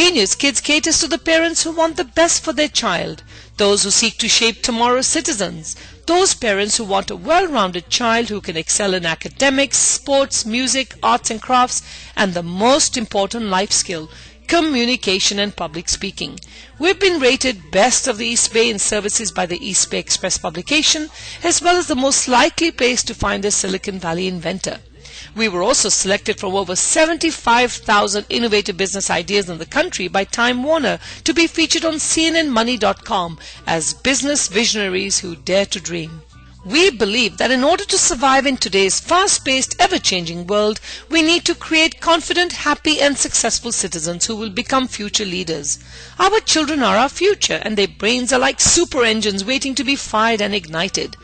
Genius Kids caters to the parents who want the best for their child, those who seek to shape tomorrow's citizens, those parents who want a well-rounded child who can excel in academics, sports, music, arts and crafts, and the most important life skill, communication and public speaking. We've been rated Best of the East Bay in Services by the East Bay Express publication, as well as the most likely place to find a Silicon Valley inventor. We were also selected from over 75,000 innovative business ideas in the country by Time Warner to be featured on CNNmoney.com as business visionaries who dare to dream. We believe that in order to survive in today's fast-paced, ever-changing world, we need to create confident, happy and successful citizens who will become future leaders. Our children are our future, and their brains are like super engines waiting to be fired and ignited.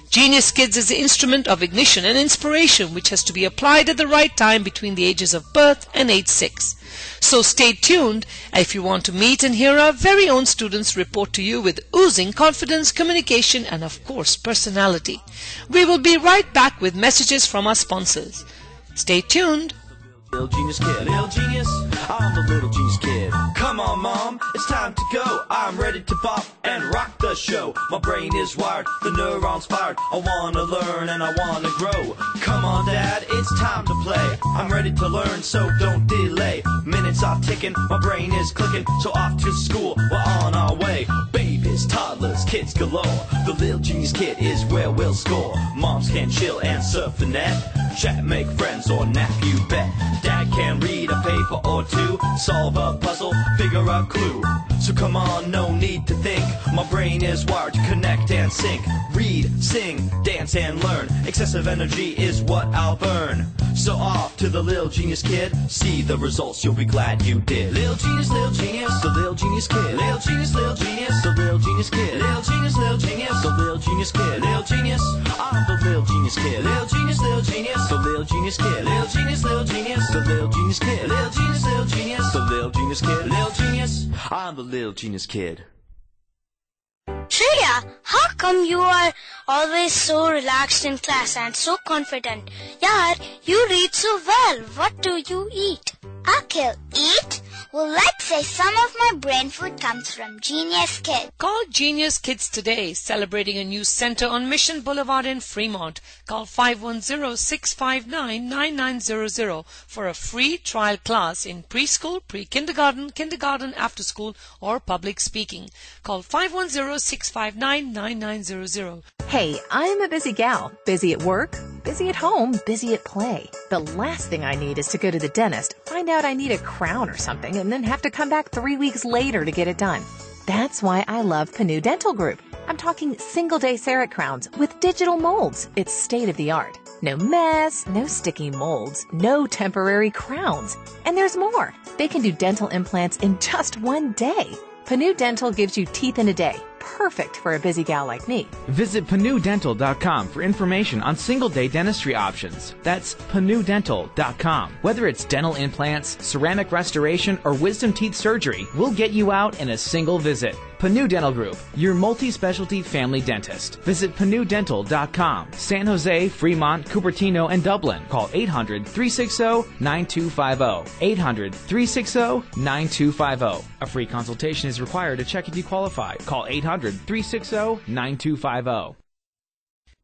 Genius Kids is the instrument of ignition and inspiration which has to be applied at the right time between the ages of birth and age 6. So stay tuned if you want to meet and hear our very own students report to you with oozing confidence, communication and of course personality. We will be right back with messages from our sponsors. Stay tuned. Little genius kid, little genius, I'm the little genius kid. Come on mom, it's time to go. I'm ready to pop and rock the show. My brain is wired, the neurons fired. I wanna learn and I wanna grow. Come on dad, it's time to play. I'm ready to learn, so don't delay. Minutes are ticking, my brain is clicking. So off to school, we're on our way. Babies, toddlers, kids galore. The little genius kid is where we'll score. Moms can chill and surf the net. Chat, make friends, or nap, you bet. Dad can read a paper or two, solve a puzzle, figure a clue. So come on, no need to think. My brain is wired to connect and sync. Read, sing, dance and learn. Excessive energy is what I'll burn. So off to the little genius kid. See the results, you'll be glad you did. Little genius, the little genius kid. Little genius, the little genius kid. Little genius, the little genius kid. Little genius, I'm the little genius kid. Little genius, the little genius kid. Little genius, the little genius kid. Little genius, the little genius kid. Little genius, I'm the little genius kid. Shreya, how come you are always so relaxed in class and so confident? Yaar, you read so well. What do you eat? Akhil, eat? Well, let's say some of my brain food comes from Genius Kids. Call Genius Kids today, celebrating a new center on Mission Boulevard in Fremont. Call 510-659-9900 for a free trial class in preschool, pre-kindergarten, kindergarten, after school, or public speaking. Call 510-659-9900. Hey, I'm a busy gal. Busy at work, busy at home, busy at play. The last thing I need is to go to the dentist, find out I need a crown or something, and then have to come back 3 weeks later to get it done. That's why I love Panu Dental Group. I'm talking single-day CEREC crowns with digital molds. It's state-of-the-art. No mess, no sticky molds, no temporary crowns. And there's more. They can do dental implants in just 1 day. Panu Dental gives you teeth in a day. Perfect for a busy gal like me. Visit panudental.com for information on single-day dentistry options. That's panudental.com. Whether it's dental implants, ceramic restoration, or wisdom teeth surgery, we'll get you out in a single visit. Panu Dental Group, your multi-specialty family dentist. Visit panudental.com. San Jose, Fremont, Cupertino, and Dublin. Call 800-360-9250. 800-360-9250. A free consultation is required to check if you qualify. Call 800-360-9250.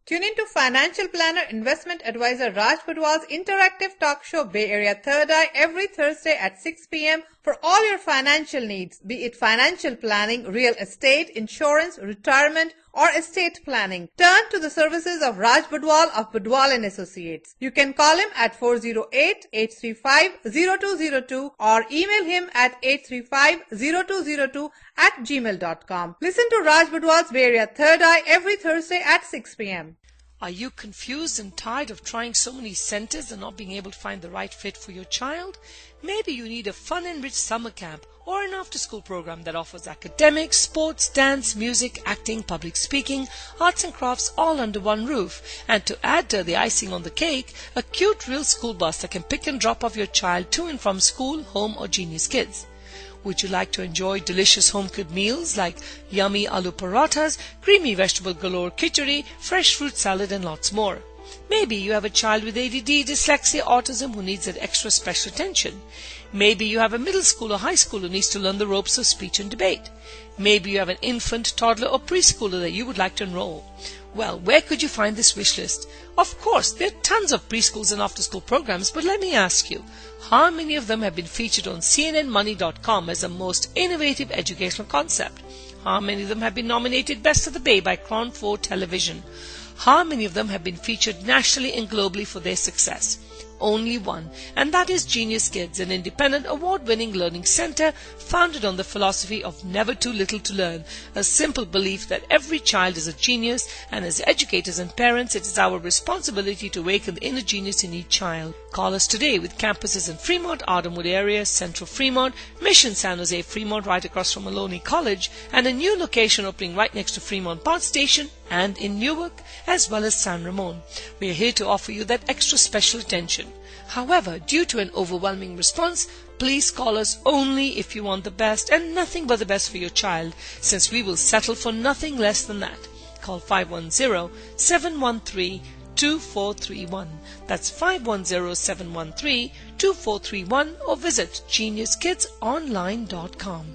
Tune in to financial planner, investment advisor Raj Budwal's interactive talk show Bay Area Third Eye every Thursday at 6 p.m. for all your financial needs, be it financial planning, real estate, insurance, retirement, or estate planning. Turn to the services of Raj Budwal of Budwal & Associates. You can call him at 408-835-0202 or email him at 835-0202@gmail.com. Listen to Raj Budwal's Bay Area Third Eye every Thursday at 6 p.m. Are you confused and tired of trying so many centers and not being able to find the right fit for your child? Maybe you need a fun-enriched summer camp or an after-school program that offers academics, sports, dance, music, acting, public speaking, arts and crafts all under one roof. And to add to the icing on the cake, a cute real school bus that can pick and drop off your child to and from school, home or Genius Kids. Would you like to enjoy delicious home-cooked meals like yummy aloo parathas, creamy vegetable galore khichdi, fresh fruit salad and lots more? Maybe you have a child with ADD, dyslexia, autism who needs that extra special attention. Maybe you have a middle school or high school who needs to learn the ropes of speech and debate. Maybe you have an infant, toddler or preschooler that you would like to enroll. Well, where could you find this wish list? Of course, there are tons of preschools and after-school programs, but let me ask you, how many of them have been featured on CNNmoney.com as the most innovative educational concept? How many of them have been nominated Best of the Bay by Crown 4 Television? How many of them have been featured nationally and globally for their success? Only one, and that is Genius Kids, an independent award-winning learning center founded on the philosophy of never too little to learn, a simple belief that every child is a genius, and as educators and parents it is our responsibility to awaken the inner genius in each child. Call us today with campuses in Fremont, Ardenwood area, Central Fremont, Mission San Jose, Fremont right across from Maloney College, and a new location opening right next to Fremont Park Station and in Newark as well as San Ramon. We are here to offer you that extra special attention. However, due to an overwhelming response, please call us only if you want the best and nothing but the best for your child, since we will settle for nothing less than that. Call 510-713-2431. That's 510-713-2431 or visit geniuskidsonairjuly122012.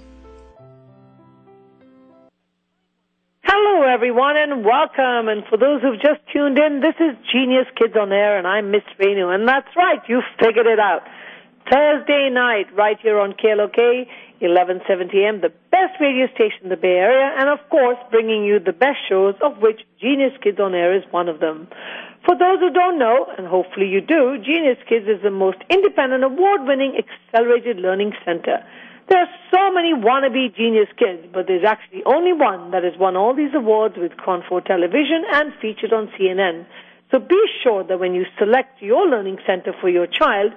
Hello, everyone, and welcome. And for those who've just tuned in, this is Genius Kids on Air, and I'm Ms Rennu. And that's right, you figured it out. Thursday night, right here on KLOK, 1170 AM, the best radio station in the Bay Area, and of course, bringing you the best shows, of which Genius Kids on Air is one of them. For those who don't know, and hopefully you do, Genius Kids is the most independent, award-winning, accelerated learning center. There are so many wannabe genius kids, but there's actually only one that has won all these awards with Crown 4 Television and featured on CNN. So be sure that when you select your learning center for your child,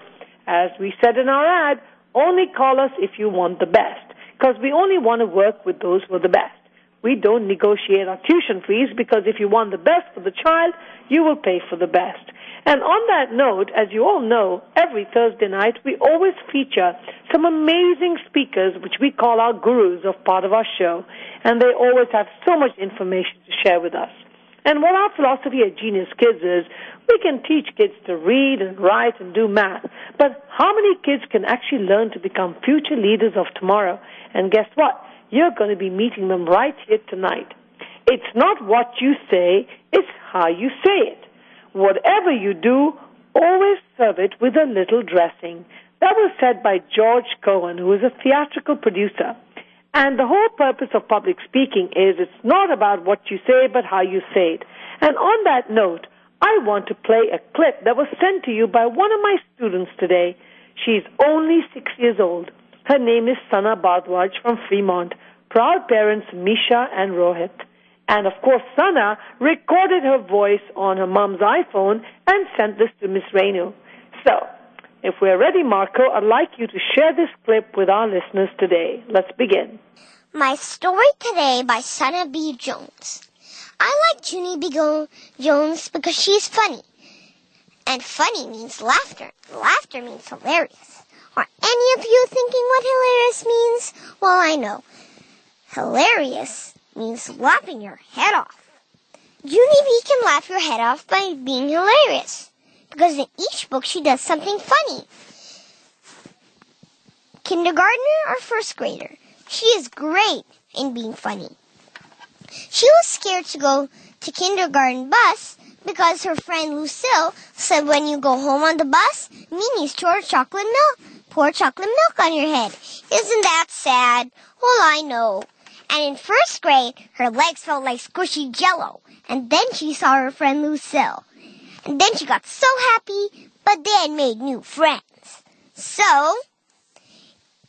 as we said in our ad, only call us if you want the best, because we only want to work with those who are the best. We don't negotiate our tuition fees, because if you want the best for the child, you will pay for the best. And on that note, as you all know, every Thursday night we always feature some amazing speakers, which we call our gurus of part of our show, and they always have so much information to share with us. And what our philosophy at Genius Kids is, we can teach kids to read and write and do math, but how many kids can actually learn to become future leaders of tomorrow? And guess what? You're going to be meeting them right here tonight. It's not what you say, it's how you say it. Whatever you do, always serve it with a little dressing. That was said by George Cohen, who is a theatrical producer. And the whole purpose of public speaking is it's not about what you say, but how you say it. And on that note, I want to play a clip that was sent to you by one of my students today. She's only 6 years old. Her name is Sanah from Fremont. Proud parents Misha and Rohit. And, of course, Sanah recorded her voice on her mom's iPhone and sent this to Ms Rennu. So, if we're ready, Marco, I'd like you to share this clip with our listeners today. Let's begin. My story today by Sanah B. Jones. I like Junie B. Jones because she's funny. And funny means laughter. Laughter means hilarious. Are any of you thinking what hilarious means? Well, I know. Hilarious means laughing your head off. Junie B can laugh your head off by being hilarious, because in each book she does something funny. Kindergartner or first grader, she is great in being funny. She was scared to go to kindergarten bus because her friend Lucille said when you go home on the bus, Mimi's pour chocolate milk on your head. Isn't that sad? Well, I know. And in first grade, her legs felt like squishy jello. And then she saw her friend Lucille. And then she got so happy, but then made new friends. So,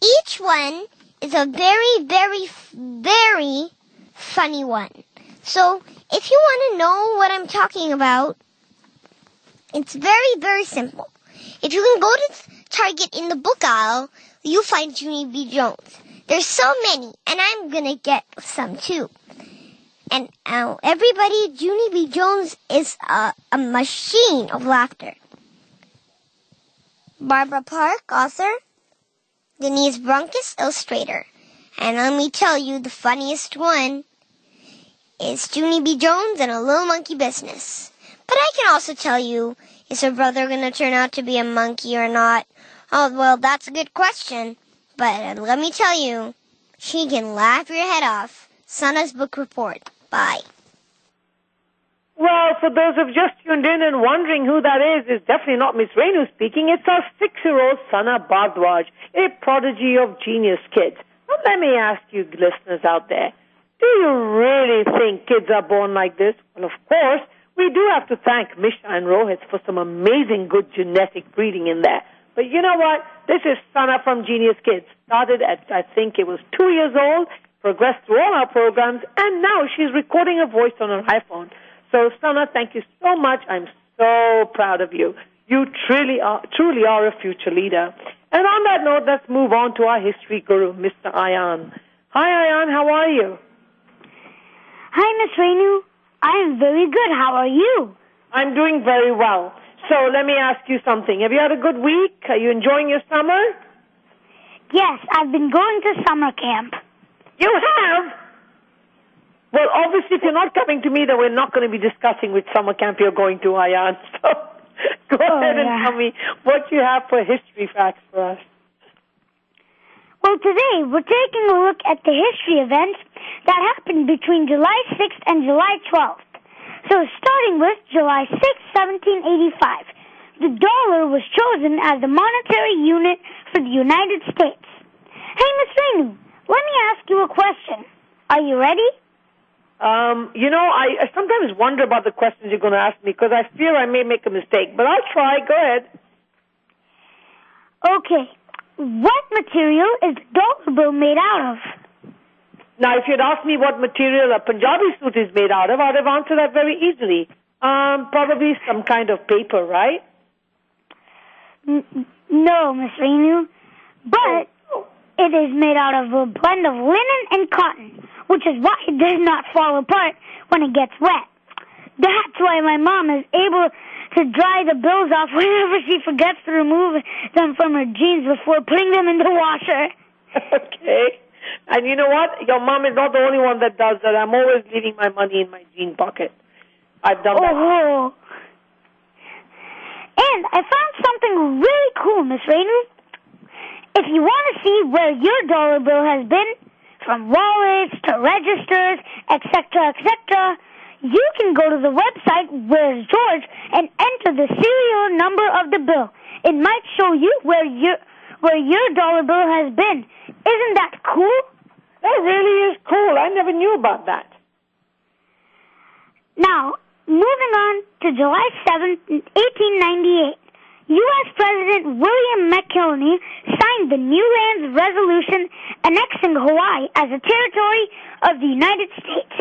each one is a very, very, very funny one. So, if you want to know what I'm talking about, it's very, very simple. If you can go to Target in the book aisle, you'll find Junie B. Jones. There's so many, and I'm going to get some too. And everybody, Junie B. Jones is a machine of laughter. Barbara Park, author. Denise Brunkis, illustrator. And let me tell you, the funniest one is Junie B. Jones and a Little Monkey Business But I can also tell you, is her brother going to turn out to be a monkey or not? Oh, well, that's a good question. But let me tell you, she can laugh your head off. Sanah's book report. Bye. Well, for those who've just tuned in and wondering who that is, it's definitely not Ms Rennu speaking. It's our 6-year-old Sanah Bhardwaj, a prodigy of genius kids. Now, let me ask you listeners out there, do you really think kids are born like this? Well, of course, we do have to thank Misha and Rohit for some amazing good genetic breeding in there. But you know what? This is Sanah from Genius Kids. Started at, I think it was 2 years old, progressed through all our programs, and now she's recording her voice on her iPhone. So, Sanah, thank you so much. I'm so proud of you. You truly are a future leader. And on that note, let's move on to our history guru, Mr. Ayaan. Hi, Ayaan. How are you? Hi, Ms Rennu. I am very good. How are you? I'm doing very well. So let me ask you something. Have you had a good week? Are you enjoying your summer? Yes, I've been going to summer camp. You have? Well, obviously, if you're not coming to me, then we're not going to be discussing which summer camp you're going to, Ayaan. So go ahead and tell me what you have for history facts for us. Well, today we're taking a look at the history events that happened between July 6th and July 12th. So starting with July 6th, 1785, the dollar was chosen as the monetary unit for the United States. Hey, Ms Rennu, let me ask you a question. Are you ready? I sometimes wonder about the questions you're going to ask me because I fear I may make a mistake, but I'll try. Go ahead. Okay. What material is the dollar bill made out of? Now, if you'd asked me what material a Punjabi suit is made out of, I'd have answered that very easily. Probably some kind of paper, right? No, Ms Rennu. But it is made out of a blend of linen and cotton, which is why it does not fall apart when it gets wet. That's why my mom is able to dry the bills off whenever she forgets to remove them from her jeans before putting them in the washer. Okay. And you know what? Your mom is not the only one that does that. I'm always leaving my money in my jean pocket. I've done that. Oh. And I found something really cool, Ms Rennu. If you want to see where your dollar bill has been, from wallets to registers, etc., etc., you can go to the website Where's George and enter the serial number of the bill. It might show you where your dollar bill has been. Isn't that cool? That really is cool. I never knew about that. Now, moving on to July 7th, 1898. U.S. President William McKinley signed the New Lands Resolution annexing Hawaii as a territory of the United States.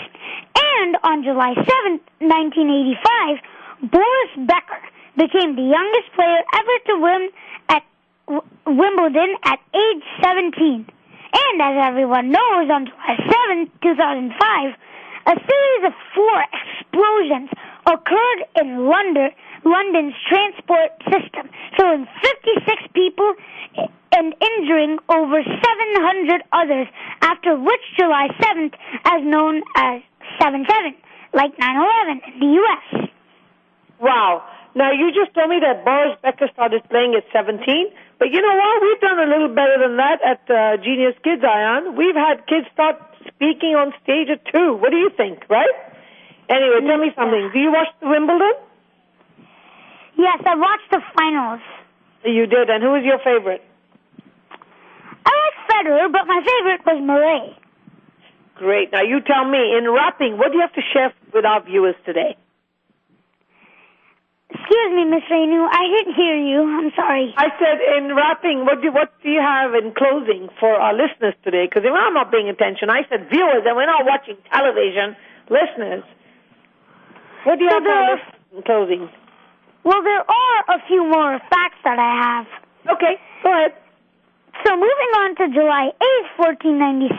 And on July 7th, 1985, Boris Becker became the youngest player ever to win at Wimbledon at age 17. And as everyone knows, on July 7th, 2005, a series of 4 explosions occurred in London's transport system, killing 56 people and injuring over 700 others, after which July 7th is known as 7/7, like 9/11 in the U.S. Wow. Now, you just told me that Boris Becker started playing at 17, but you know what? We've done a little better than that at Genius Kids, Ayaan. We've had kids start speaking on stage at 2. What do you think, right? Anyway, tell me something. Do you watch the Wimbledon? Yes, I watched the finals. You did, and who was your favorite? I like Federer, but my favorite was Murray. Great. Now, you tell me, in rapping, what do you have to share with our viewers today? Excuse me, Ms Rennu, I didn't hear you. I'm sorry. I said, in rapping, what do you have in closing for our listeners today? Because if I'm not paying attention, I said viewers, and we're not watching television. Listeners, what do you have for our listeners in closing? Well, there are a few more facts that I have. Okay, go ahead. So moving on to July 8th, 1497,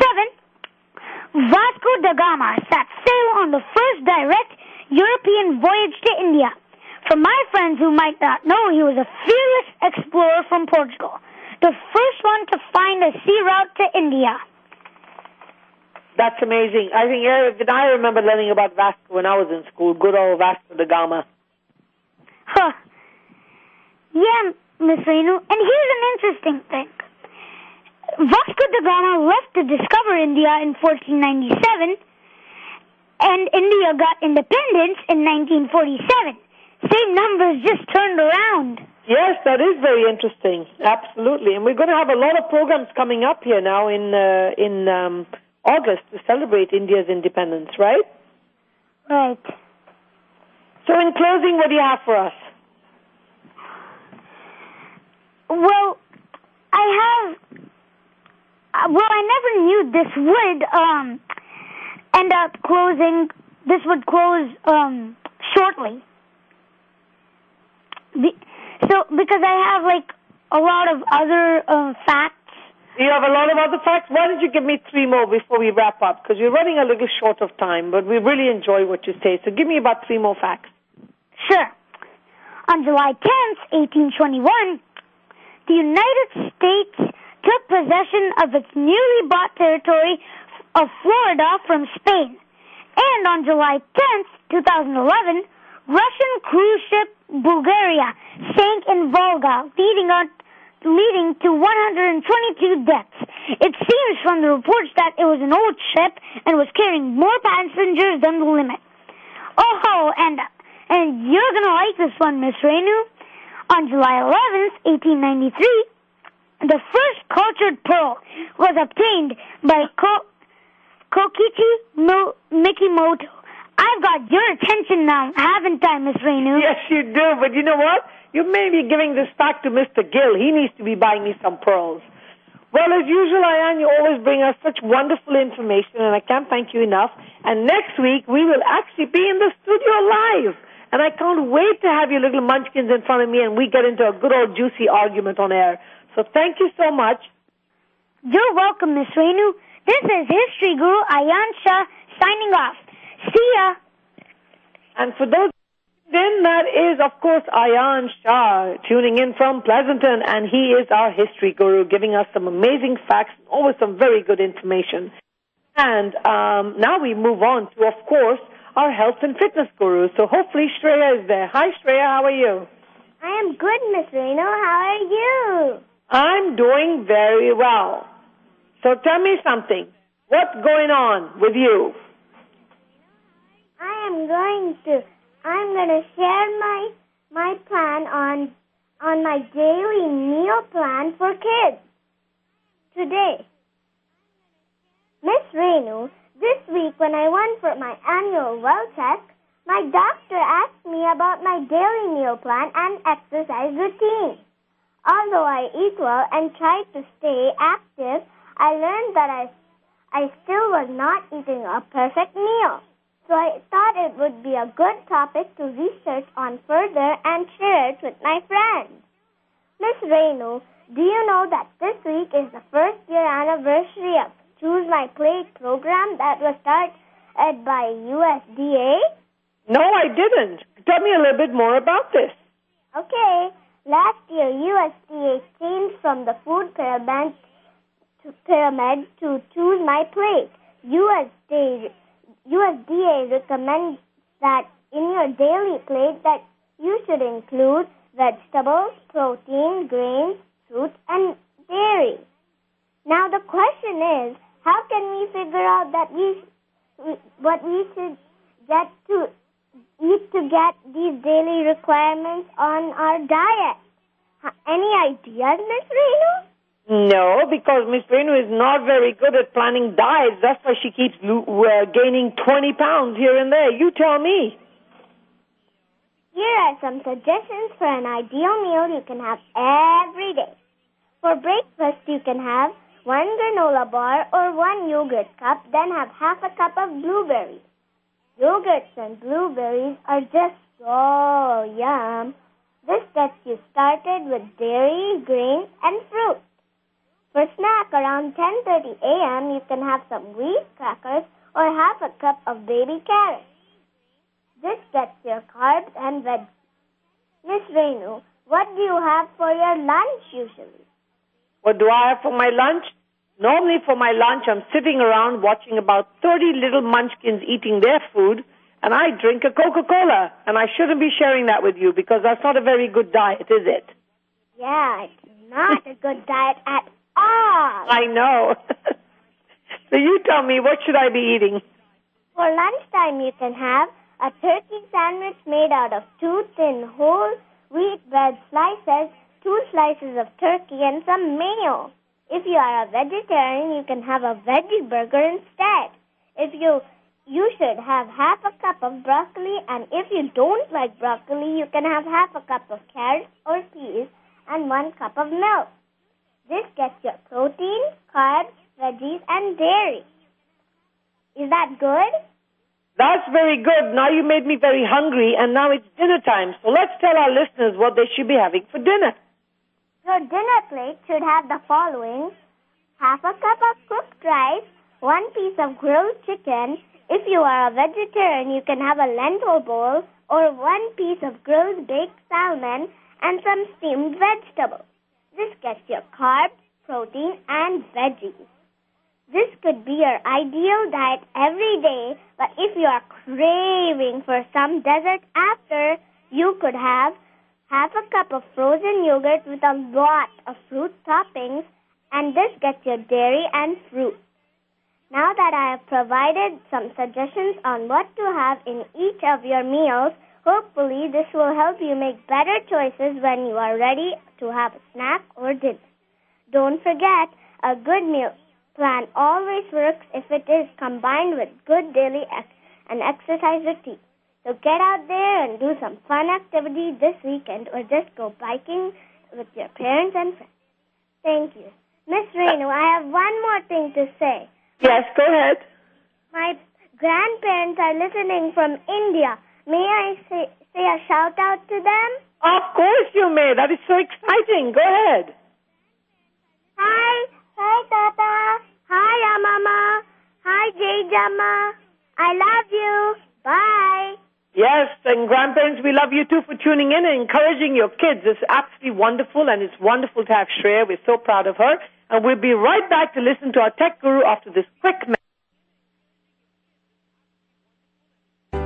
Vasco da Gama set sail on the first direct European voyage to India. For my friends who might not know, he was a fearless explorer from Portugal, the first one to find a sea route to India. That's amazing. I think I remember learning about Vasco when I was in school. Good old Vasco da Gama. Huh. Yeah, Ms Rennu. And here's an interesting thing. Vasco da Gama left to discover India in 1497, and India got independence in 1947. Same numbers, just turned around. Yes, that is very interesting. Absolutely. And we're going to have a lot of programs coming up here now in August to celebrate India's independence, right? Right. So in closing, what do you have for us? Well, I never knew this would end up closing. This would close shortly. Because I have like a lot of other facts. You have a lot of other facts? Why don't you give me 3 more before we wrap up? Because we're running a little short of time, but we really enjoy what you say. So give me about 3 more facts. Sure. On July 10th, 1821, the United States took possession of its newly bought territory of Florida from Spain. And on July 10th, 2011, Russian cruise ship Bulgaria sank in Volga, leading to 122 deaths. It seems from the reports that it was an old ship and was carrying more passengers than the limit. Oh, and you're going to like this one, Ms Rennu. On July 11th, 1893, the first cultured pearl was obtained by Kokichi Mikimoto. I've got your attention now, haven't I, Ms Rennu? Yes, you do, but you know what? You may be giving this back to Mr. Gill. He needs to be buying me some pearls. Well, as usual, Ayaan, you always bring us such wonderful information, and I can't thank you enough. And next week, we will actually be in the studio live. And I can't wait to have your little munchkins in front of me, and we get into a good old juicy argument on air. So thank you so much. You're welcome, Ms Rennu. This is History Guru Ayaan Shah signing off. See ya. And for those then, that is, of course, Ayaan Shah tuning in from Pleasanton, and he is our history guru, giving us some amazing facts, always some very good information. And now we move on to, of course, our health and fitness guru. So hopefully Shreya is there. Hi, Shreya, how are you? I am good, Ms Rennu. How are you? I'm doing very well. So tell me something. What's going on with you? I'm going to share my plan on my daily meal plan for kids today. Miss Rennu, this week when I went for my annual well check, my doctor asked me about my daily meal plan and exercise routine. Although I eat well and try to stay active, I learned that I still was not eating a perfect meal. So I thought it would be a good topic to research on further and share it with my friends. Ms Rennu, do you know that this week is the first year anniversary of Choose My Plate program that was started by USDA? No, I didn't. Tell me a little bit more about this. Okay. Last year, USDA changed from the food pyramid to Choose My Plate. USDA recommends that in your daily plate that you should include vegetables, protein, grains, fruit, and dairy. Now the question is, how can we figure out that what we should get to eat to get these daily requirements on our diet? Any ideas, Ms Rennu? No, because Ms Rennu is not very good at planning diets. That's why she keeps gaining 20 pounds here and there. You tell me. Here are some suggestions for an ideal meal you can have every day. For breakfast, you can have 1 granola bar or 1 yogurt cup, then have half a cup of blueberries. Yogurts and blueberries are just so yum. This gets you started with dairy, grains, and fruit. For snack around 10:30 a.m., you can have some wheat crackers or half a cup of baby carrots. This gets your carbs and veggies. Ms Rennu, what do you have for your lunch usually? What do I have for my lunch? Normally for my lunch, I'm sitting around watching about 30 little munchkins eating their food, and I drink a Coca-Cola, and I shouldn't be sharing that with you because that's not a very good diet, is it? Yeah, it's not a good diet at all. I know. So you tell me, what should I be eating? For lunchtime, you can have a turkey sandwich made out of 2 thin whole wheat bread slices, 2 slices of turkey, and some mayo. If you are a vegetarian, you can have a veggie burger instead. You should have half a cup of broccoli, and if you don't like broccoli, you can have half a cup of carrots or peas and 1 cup of milk. This gets your protein, carbs, veggies, and dairy. Is that good? That's very good. Now you made me very hungry, and now it's dinner time. So let's tell our listeners what they should be having for dinner. Your dinner plate should have the following: half a cup of cooked rice, 1 piece of grilled chicken. If you are a vegetarian, you can have a lentil bowl or 1 piece of grilled baked salmon and some steamed vegetables. This gets your carbs, protein, and veggies. This could be your ideal diet every day, but if you are craving for some dessert after, you could have half a cup of frozen yogurt with a lot of fruit toppings, and this gets your dairy and fruit. Now that I have provided some suggestions on what to have in each of your meals, hopefully this will help you make better choices when you are ready to have a snack or dinner. Don't forget, a good meal plan always works if it is combined with good daily and exercise routine. So get out there and do some fun activity this weekend, or just go biking with your parents and friends. Thank you. Ms Rennu, I have one more thing to say. Yes, go ahead. My grandparents are listening from India. May I say a shout out to them? Of course you may. That is so exciting. Go ahead. Hi. Hi, Tata. Hi, Mama. Hi, Jama. I love you. Bye. Yes, and grandparents, we love you too for tuning in and encouraging your kids. It's absolutely wonderful, and it's wonderful to have Shreya. We're so proud of her. And we'll be right back to listen to our tech guru after this quick message.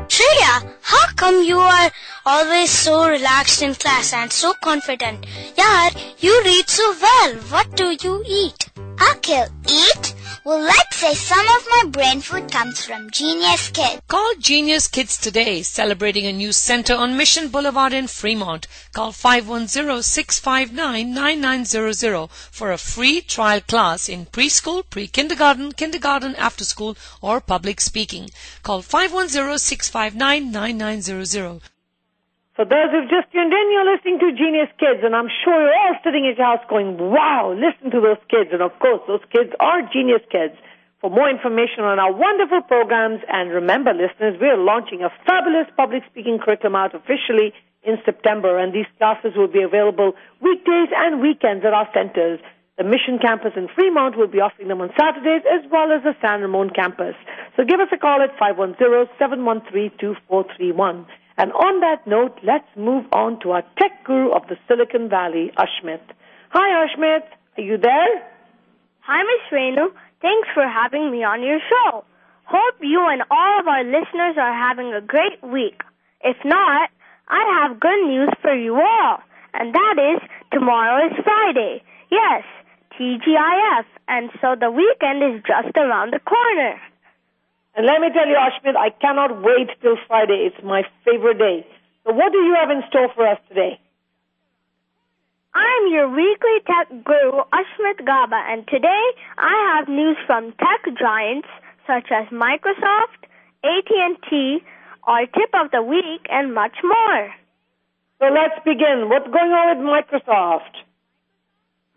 Shreya, how come you are always so relaxed in class and so confident? Yaar, you read so well. What do you eat? Akhil, eat? Well, let's say some of my brain food comes from Genius Kids. Call Genius Kids today, celebrating a new center on Mission Boulevard in Fremont. Call 510-659-9900 for a free trial class in preschool, pre-kindergarten, kindergarten, after school, or public speaking. Call 510-659-9900. For those who've just tuned in, you're listening to Genius Kids, and I'm sure you're all sitting at your house going, wow, listen to those kids. And of course, those kids are Genius Kids. For more information on our wonderful programs, and remember, listeners, we're launching a fabulous public speaking curriculum out officially in September, and these classes will be available weekdays and weekends at our centers. The Mission campus in Fremont will be offering them on Saturdays, as well as the San Ramon campus. So give us a call at 510-713-2431. And on that note, let's move on to our tech guru of the Silicon Valley, Ashmt. Hi, Ashmt. Are you there? Hi, Ms Rennu. Thanks for having me on your show. Hope you and all of our listeners are having a great week. If not, I have good news for you all. And that is, tomorrow is Friday. Yes, TGIF. And so the weekend is just around the corner. And let me tell you, Ashmt, I cannot wait till Friday. It's my favorite day. So what do you have in store for us today? I'm your weekly tech guru, Ashmt Gaba, and today I have news from tech giants such as Microsoft, AT&T, our tip of the week, and much more. So let's begin. What's going on with Microsoft?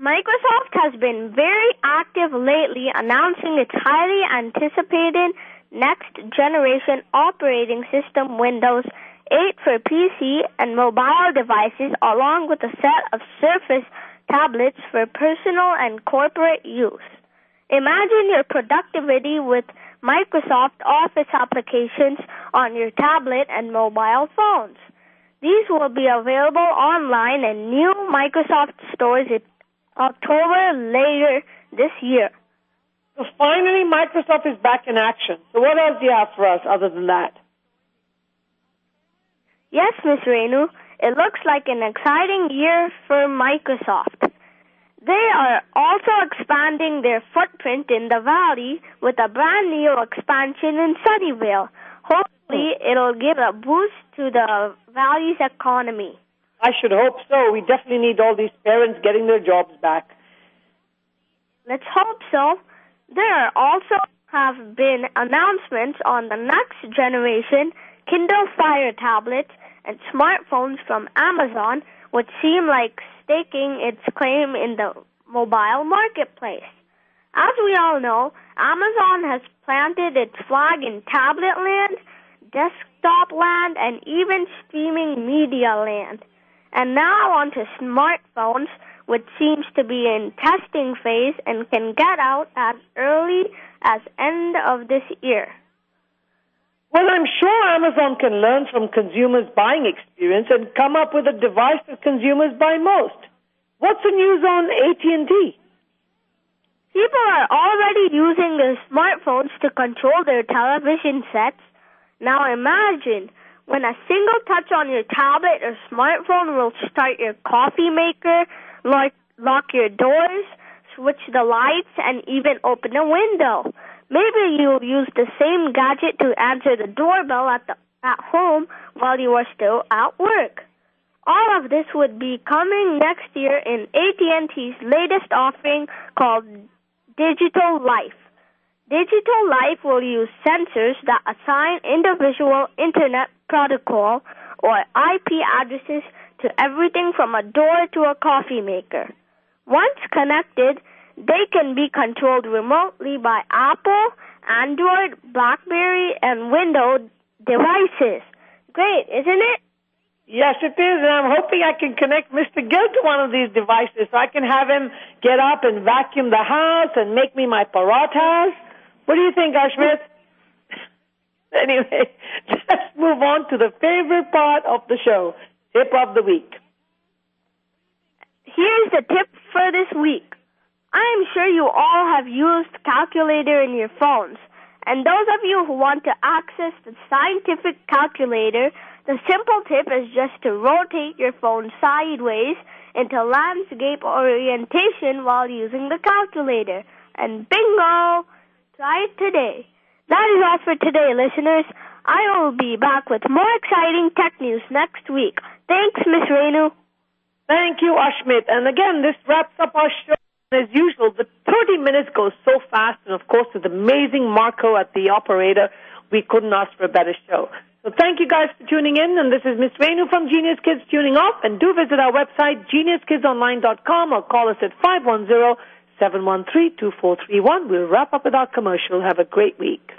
Microsoft has been very active lately, announcing its highly anticipated next-generation operating system, Windows 8 for PC and mobile devices, along with a set of Surface tablets for personal and corporate use. Imagine your productivity with Microsoft Office applications on your tablet and mobile phones. These will be available online in new Microsoft stores in October later this year. So finally, Microsoft is back in action. So what else do you have for us other than that? Yes, Ms Rennu. It looks like an exciting year for Microsoft. They are also expanding their footprint in the valley with a brand new expansion in Sunnyvale. Hopefully, it'll give a boost to the valley's economy. I should hope so. We definitely need all these parents getting their jobs back. Let's hope so. There also have been announcements on the next generation Kindle Fire tablets and smartphones from Amazon, which seem like staking its claim in the mobile marketplace. As we all know, Amazon has planted its flag in tablet land, desktop land, and even streaming media land. And now onto smartphones, which seems to be in testing phase and can get out as early as end of this year. Well, I'm sure Amazon can learn from consumers' buying experience and come up with a device that consumers buy most. What's the news on AT&T? People are already using their smartphones to control their television sets. Now imagine when a single touch on your tablet or smartphone will start your coffee maker, lock your doors, switch the lights, and even open a window. Maybe you'll use the same gadget to answer the doorbell at home while you are still at work. All of this would be coming next year in AT&T's latest offering called Digital Life. Digital Life will use sensors that assign individual Internet Protocol or IP addresses to everything from a door to a coffee maker. Once connected, they can be controlled remotely by Apple, Android, BlackBerry, and Windows devices. Great, isn't it? Yes, it is, and I'm hoping I can connect Mr. Gill to one of these devices so I can have him get up and vacuum the house and make me my parathas. What do you think, Ashmt? Anyway, let's move on to the favorite part of the show, Tip of the Week. Here's the tip for this week. I am sure you all have used calculator in your phones. And those of you who want to access the scientific calculator, the simple tip is just to rotate your phone sideways into landscape orientation while using the calculator. And bingo! Try it today. That is all for today, listeners. I will be back with more exciting tech news next week. Thanks, Ms Rennu. Thank you, Ashmt. And again, this wraps up our show. As usual, the 30 minutes goes so fast, and of course, with amazing Marco at the operator, we couldn't ask for a better show. So thank you guys for tuning in, and this is Ms Rennu from Genius Kids tuning off, and do visit our website, geniuskidsonairjuly122012, or call us at 510-713-2431. We'll wrap up with our commercial. Have a great week.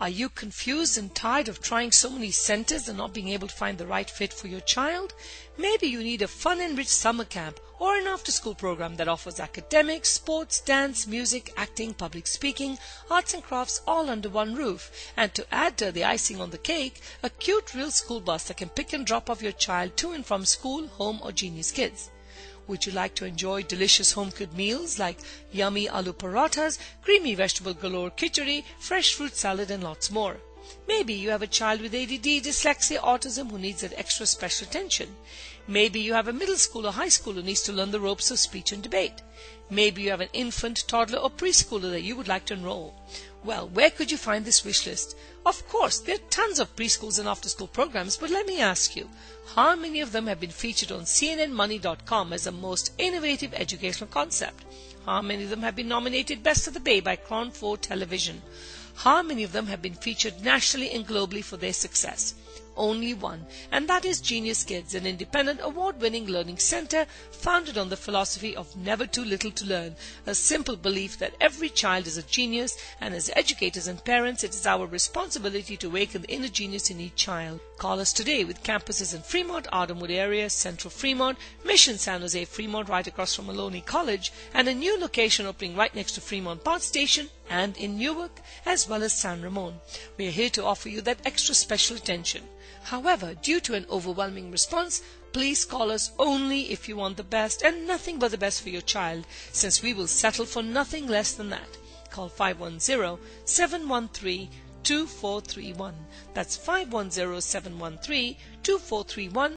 Are you confused and tired of trying so many centers and not being able to find the right fit for your child? Maybe you need a fun-enriched summer camp or an after-school program that offers academics, sports, dance, music, acting, public speaking, arts and crafts all under one roof. And to add to the icing on the cake, a cute real school bus that can pick and drop off your child to and from school, home or Genius Kids. Would you like to enjoy delicious home-cooked meals like yummy aloo parathas, creamy vegetable galore khichdi, fresh fruit salad and lots more? Maybe you have a child with ADD, dyslexia, autism who needs that extra special attention. Maybe you have a middle school or high school who needs to learn the ropes of speech and debate. Maybe you have an infant, toddler or preschooler that you would like to enroll. Well, where could you find this wish list? Of course, there are tons of preschools and after-school programs, but let me ask you, how many of them have been featured on CNNmoney.com as the most innovative educational concept? How many of them have been nominated Best of the Bay by Crown 4 Television? How many of them have been featured nationally and globally for their success? Only one, and that is Genius Kids, an independent award-winning learning center founded on the philosophy of never too little to learn, a simple belief that every child is a genius, and as educators and parents it is our responsibility to awaken the inner genius in each child. Call us today with campuses in Fremont, Ardenwood area, Central Fremont, Mission San Jose, Fremont right across from Maloney College, and a new location opening right next to Fremont Park Station and in Newark as well as San Ramon. We are here to offer you that extra special attention. However, due to an overwhelming response, please call us only if you want the best and nothing but the best for your child, since we will settle for nothing less than that. Call 510-713-2431 510-713-2431. That's 510-713-2431.